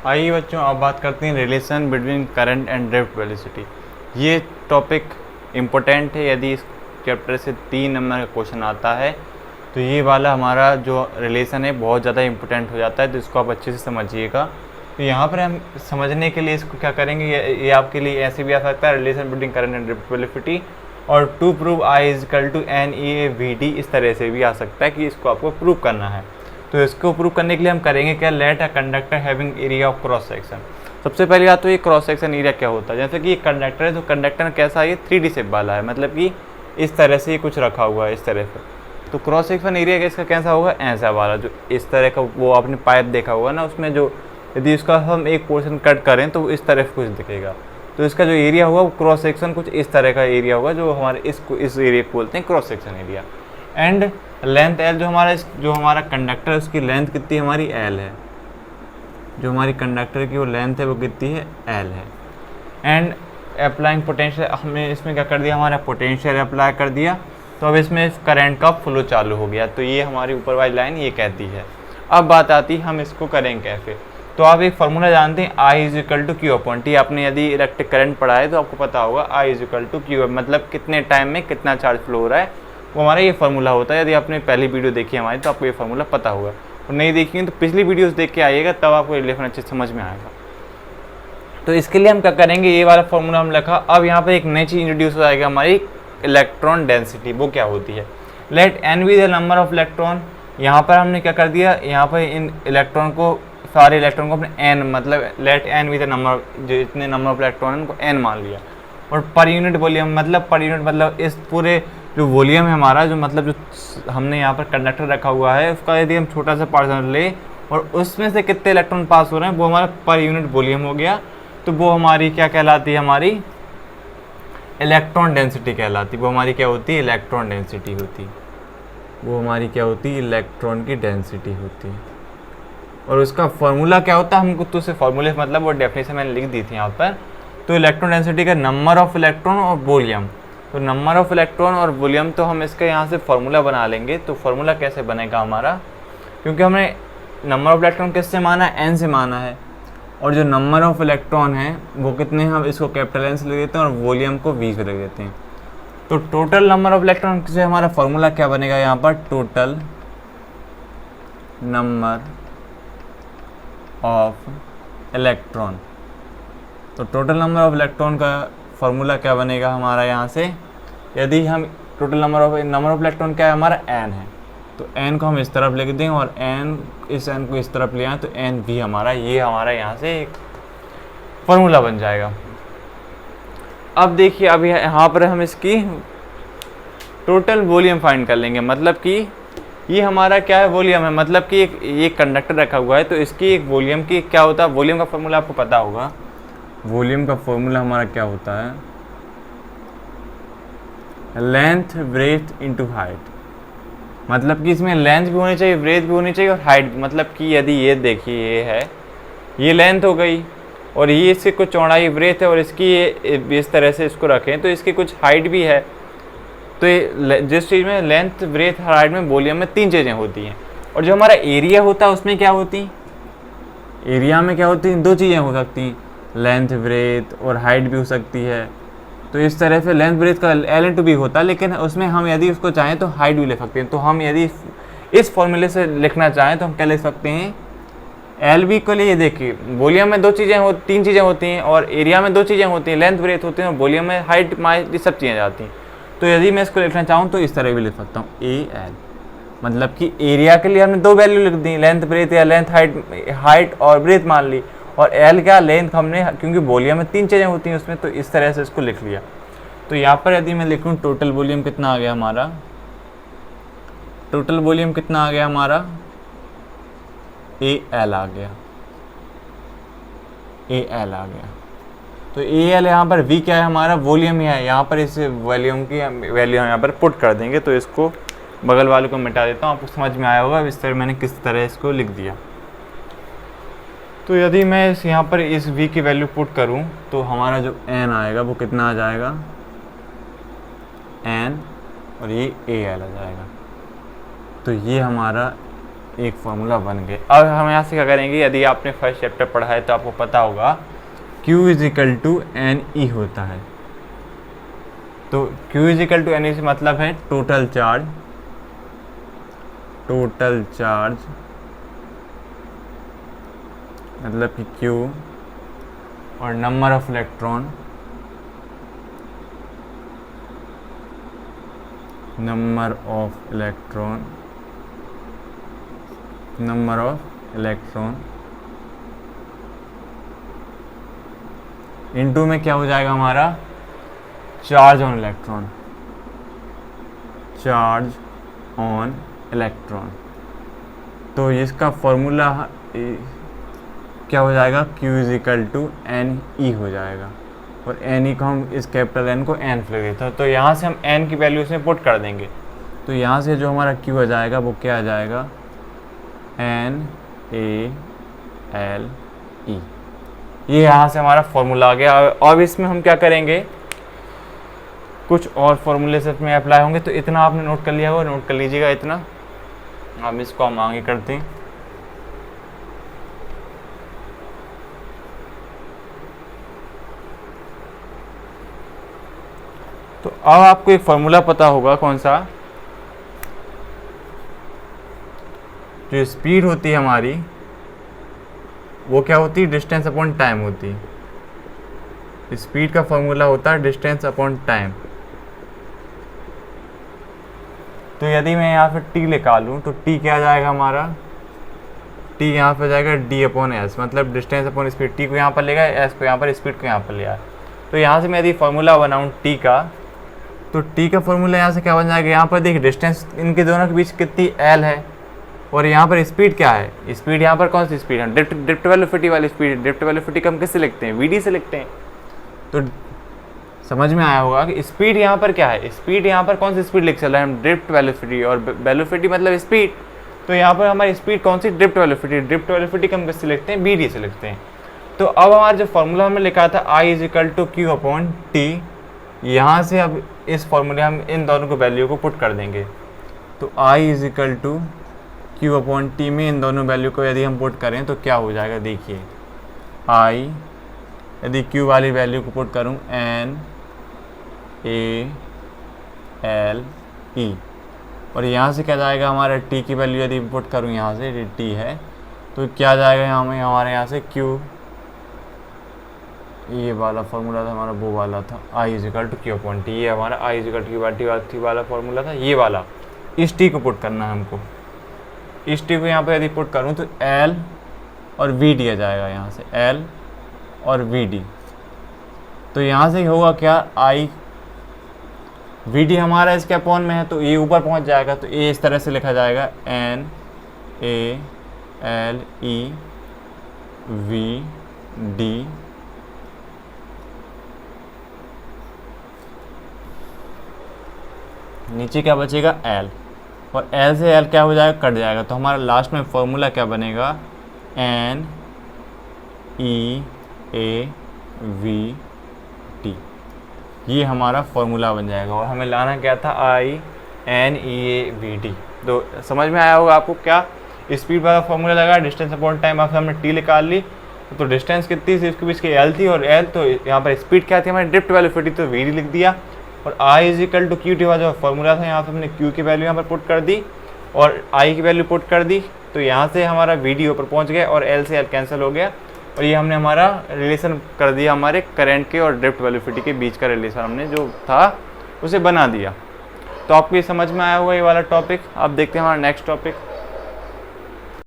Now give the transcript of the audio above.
आइए बच्चों, अब बात करते हैं relation between current and drift velocity. ये टॉपिक इम्पोर्टेंट है। यदि इस चैप्टर से 3 नंबर का क्वेश्चन आता है तो ये वाला हमारा जो रिलेशन है बहुत ज़्यादा इम्पोर्टेंट हो जाता है, तो इसको आप अच्छे से समझिएगा। तो यहाँ पर हम समझने के लिए इसको क्या करेंगे, ये आपके लिए ऐसे भी आ सकता है, relation between current and drift velocity, और to prove I is equal to N E A V D, इस तरह से भी आ सकता है कि इसको आपको प्रूव करना है। तो इसको प्रूव करने के लिए हम करेंगे क्या, let a conductor having area of cross section. सबसे पहली बात तो ये क्रॉस सेक्शन एरिया क्या होता है। जैसे कि ये कंडक्टर है, तो कंडक्टर कैसा है, ये 3D शेप वाला है, मतलब कि इस तरह से ये कुछ रखा हुआ है इस तरह से। तो क्रॉस सेक्शन एरिया इसका कैसा होगा, ऐसा वाला, जो इस तरह का वो आपने पाइप देखा होगा ना, उसमें जो यदि इसका हम एक पोर्शन कट करें तो इस तरह कुछ दिखेगा। तो इसका जो एरिया होगा वो क्रॉस सेक्शन कुछ इस तरह का एरिया होगा, जो हमारे इस एरिया को बोलते हैं cross section area. And length L, जो हमारा कंडक्टर है उसकी लेंथ कितनी हमारी एल है, जो हमारी कंडक्टर की वो लेंथ है वो कितनी है, एल है। एंड अप्लाइंग पोटेंशियल, हमने इसमें क्या कर दिया, हमारा पोटेंशियल अप्लाई कर दिया, तो अब इसमें करंट का फ्लो चालू हो गया। तो ये हमारी ऊपर वाली लाइन ये कहती है। अब बात आती है हम इसको करेंगे कैसे। तो आप एक फार्मूला जानते हैं, I is equal to Q upon T. आपने यदि इलेक्ट्रिक करंट पढ़ा है तो आपको पता होगा I is equal to Q, मतलब कितने टाइम में कितना चार्ज फ्लो हो रहा है, वो हमारा ये फार्मूला होता है। यदि आपने पहली वीडियो देखी हमारी तो आपको ये फार्मूला पता होगा, और नहीं देखी तो पिछली वीडियोस देख के आइएगा, तब आपको रिलेशन अच्छे समझ में आएगा। तो इसके लिए हम क्या करेंगे, ये वाला फार्मूला हम लिखा। अब यहाँ पर एक नई चीज़ इंट्रोड्यूस हो जाएगा, हमारी इलेक्ट्रॉन डेंसिटी। वो क्या होती है, let n be the number of electron. यहाँ पर हमने क्या कर दिया, यहाँ पर इन इलेक्ट्रॉन को, सारे इलेक्ट्रॉन को अपने एन, मतलब let n be the number, जो इतने नंबर ऑफ इलेक्ट्रॉन उनको एन मान लिया। और पर यूनिट वॉल्यूम, मतलब पर यूनिट मतलब इस पूरे जो वॉल्यूम है हमारा, जो मतलब जो हमने यहाँ पर कंडक्टर रखा हुआ है, उसका यदि हम छोटा सा पार्सन ले और उसमें से कितने इलेक्ट्रॉन पास हो रहे हैं, वो हमारा पर यूनिट वॉल्यूम हो गया। तो वो हमारी क्या कहलाती है, हमारी इलेक्ट्रॉन डेंसिटी कहलाती है। वो हमारी क्या होती है, इलेक्ट्रॉन डेंसिटी होती है। वो हमारी क्या होती है, इलेक्ट्रॉन की डेंसिटी होती है। और उसका फॉर्मूला क्या होता है, हमको तो उसे फॉर्मूले मतलब वो डेफिनेशन मैंने लिख दी थी यहाँ पर। तो इलेक्ट्रॉन डेंसिटी का नंबर ऑफ इलेक्ट्रॉन और वॉल्यूम, तो नंबर ऑफ इलेक्ट्रॉन और वॉल्यूम, तो हम इसका यहाँ से फॉर्मूला बना लेंगे। तो फॉर्मूला कैसे बनेगा हमारा, क्योंकि हमने नंबर ऑफ इलेक्ट्रॉन किससे माना है, एन से माना है, और जो नंबर ऑफ इलेक्ट्रॉन है वो कितने, हम इसको कैपिटल एन से लिख देते हैं और वॉल्यूम को वी से लिख देते हैं। तो टोटल नंबर ऑफ इलेक्ट्रॉन से हमारा फॉर्मूला क्या बनेगा यहाँ पर, टोटल नंबर ऑफ इलेक्ट्रॉन। तो टोटल नंबर ऑफ इलेक्ट्रॉन का फॉर्मूला क्या बनेगा हमारा यहाँ से, यदि हम टोटल नंबर ऑफ इलेक्ट्रॉन क्या है हमारा, एन है, तो एन को हम इस तरफ लिख दें और एन, इस एन को इस तरफ ले आए, तो एन भी हमारा, ये हमारा यहाँ से एक फॉर्मूला बन जाएगा। अब देखिए, अब यहाँ पर हम इसकी टोटल वॉल्यूम फाइंड कर लेंगे। मतलब कि ये हमारा क्या है, वॉल्यूम है, मतलब कि एक कंडक्टर रखा हुआ है, तो इसकी एक वॉल्यूम की क्या होता है, वॉल्यूम का फॉर्मूला आपको पता होगा। वॉल्यूम का फॉर्मूला हमारा क्या होता है, लेंथ ब्रेथ इनटू हाइट। मतलब कि इसमें लेंथ भी होनी चाहिए, ब्रेथ भी होनी चाहिए और हाइट भी। मतलब कि यदि ये देखिए, ये है, ये लेंथ हो गई, और ये इससे कुछ चौड़ाई ब्रेथ है, और इसकी ये इस तरह से इसको रखें तो इसकी कुछ हाइट भी है। तो ये जिस चीज़ में लेंथ ब्रेथ हाइट में वॉल्यूम में 3 चीज़ें होती हैं। और जो हमारा एरिया होता है उसमें क्या होती, एरिया में क्या होती हैं, 2 चीज़ें हो सकती हैं, लेंथ ब्रेथ और हाइट भी हो सकती है। तो इस तरह से लेंथ ब्रेथ का एल इंटू बी होता है, लेकिन उसमें हम यदि उसको चाहें तो हाइट भी ले सकते हैं। तो हम यदि इस फॉर्मूले से लिखना चाहें तो हम क्या ले सकते हैं, एल बी को लिए, देखिए वॉल्यूम में 3 चीज़ें होती हैं, और एरिया में 2 चीज़ें होती हैं, लेंथ ब्रेथ होती हैं, और वॉल्यूम में हाइट ये सब चीज़ें आती हैं। तो यदि मैं इसको लिखना चाहूँ तो इस तरह भी लिख सकता हूँ, ए एल, मतलब कि एरिया के लिए हमने 2 वैल्यू लिख दी, लेंथ ब्रेथ या लेंथ हाइट और ब्रेथ मान ली, और एल क्या, लेंथ हमने, क्योंकि वॉल्यूम में 3 चीज़ें होती हैं उसमें, तो इस तरह से इसको लिख लिया। तो यहाँ पर यदि मैं लिखूँ टोटल वॉल्यूम कितना आ गया हमारा, टोटल वॉल्यूम कितना आ गया हमारा, ए एल आ गया, ए एल आ गया। तो ए एल यहाँ पर, वी क्या है हमारा, वॉल्यूम ही है। यहाँ पर इस वॉल्यूम की वैल्यू यहाँ पर पुट कर देंगे। तो इसको बगल वाले को मिटा देता हूँ, आपको समझ में आया होगा इस तरह मैंने किस तरह इसको लिख दिया। तो यदि मैं यहाँ पर इस v की वैल्यू पुट करूँ तो हमारा जो n आएगा वो कितना आ जाएगा, n, और ये a l आ जाएगा। तो ये हमारा एक फार्मूला बन गए। अब हम यहाँ से क्या करेंगे, यदि आपने फर्स्ट चैप्टर पढ़ा है तो आपको पता होगा Q is equal to N E होता है। तो Q is equal to N E से मतलब है टोटल चार्ज मतलब कि Q और नंबर ऑफ इलेक्ट्रॉन इनटू में क्या हो जाएगा हमारा चार्ज ऑन इलेक्ट्रॉन। तो इसका फॉर्मूला क्या हो जाएगा, Q is equal to N E हो जाएगा, और एन ई को हम इस कैपिटल एन को एन लिख देते हैं। तो यहाँ से हम एन की वैल्यू इसमें पुट कर देंगे। तो यहाँ से जो हमारा Q आ जाएगा वो क्या आ जाएगा, एन ए एल ई। ये यहाँ से हमारा फॉर्मूला आ गया। अब इसमें हम क्या करेंगे, कुछ और फॉर्मूले से इसमें अप्लाई होंगे। तो इतना आपने नोट कर लिया होगा, नोट कर लीजिएगा इतना। अब इसको हम आगे करते हैं। तो अब आपको एक फॉर्मूला पता होगा कौन सा, जो स्पीड होती है हमारी वो क्या होती है, डिस्टेंस अपॉन टाइम होती है। स्पीड का फॉर्मूला होता है डिस्टेंस अपॉन टाइम। तो यदि मैं यहाँ पे t निकालूँ तो t क्या आ जाएगा हमारा, t यहाँ पे जाएगा d अपॉन एस, मतलब डिस्टेंस अपॉन स्पीड। t को यहाँ पर लेगा, s को यहाँ पर, स्पीड को यहाँ पर लिया। तो यहाँ से मैं यदि फॉर्मूला बनाऊँ t का, तो t का फॉर्मूला यहाँ से क्या बन जाएगा, यहाँ पर देखिए डिस्टेंस इनके दोनों के बीच कितनी l है, और यहाँ पर स्पीड क्या है, स्पीड यहाँ पर कौन सी स्पीड है, ड्रिफ्ट वेलोसिटी वाली स्पीड। ड्रिफ्ट वेलोसिटी को हम किससे लिखते हैं, vd से लिखते हैं। तो समझ में आया होगा कि स्पीड यहाँ पर क्या है, स्पीड यहाँ पर कौन सी स्पीड लिख चल रहा है हम, ड्रिफ्ट वेलोसिटी, और वेलोसिटी मतलब स्पीड। तो यहाँ पर हमारी स्पीड कौन सी, ड्रिफ्ट वेलोसिटी। ड्रिफ्ट वेलोसिटी को हम किससे लिखते हैं, vd से लिखते हैं। तो अब हमारा जो फॉर्मूला हमने लिखा था I is equal to Q upon T, यहाँ से अब इस फॉर्मूले हम इन दोनों को वैल्यू को पुट कर देंगे। तो I is equal to Q upon T में इन दोनों वैल्यू को यदि हम पुट करें तो क्या हो जाएगा, देखिए I यदि Q वाली वैल्यू को पुट करूँ N A L E, और यहाँ से क्या जाएगा हमारा T की वैल्यू यदि पुट करूँ यहाँ से T है, तो क्या जाएगा यहाँ में हमारे यहाँ से Q, ये वाला फार्मूला था हमारा, वो वाला था I is equal to Q upon T. ये हमारा I is equal to Q वाला फार्मूला था, ये वाला। इस T को पुट करना है हमको। इस T को यहाँ पर यदि पुट करूँ तो L और V D आ जाएगा, यहाँ से L और V D। तो यहाँ से होगा क्या, I V D हमारा इसके अपॉन में है तो ये ऊपर पहुँच जाएगा। तो ये इस तरह से लिखा जाएगा N A L E V D, नीचे क्या बचेगा L, और L से L क्या हो जाएगा, कट जाएगा। तो हमारा लास्ट में फॉर्मूला क्या बनेगा, N E A V T, ये हमारा फॉर्मूला बन जाएगा। और हमें लाना क्या था, I N E A V D। तो समझ में आया होगा आपको, क्या स्पीड वाला फॉर्मूला लगा, डिस्टेंस अपॉन टाइम। अब हमने T निकाल ली, तो डिस्टेंस कितनी थी, इसके बीच की L थी, और L तो यहाँ पर स्पीड क्या थी हमारी, ड्रिफ्ट वेलोसिटी, तो V D लिख दिया। और I is equal to Q T वाला जो फॉर्मूला था, यहाँ पे हमने Q की वैल्यू यहाँ पर पुट कर दी और I की वैल्यू पुट कर दी। तो यहाँ से हमारा V D ऊपर पहुँच गया और L से L कैंसिल हो गया, और ये हमने हमारा रिलेशन कर दिया हमारे करंट के और ड्रिफ्ट वेलोसिटी के बीच का रिलेशन हमने जो था उसे बना दिया। तो आपको ये समझ में आया होगा ये वाला टॉपिक। अब देखते हैं हमारा नेक्स्ट टॉपिक।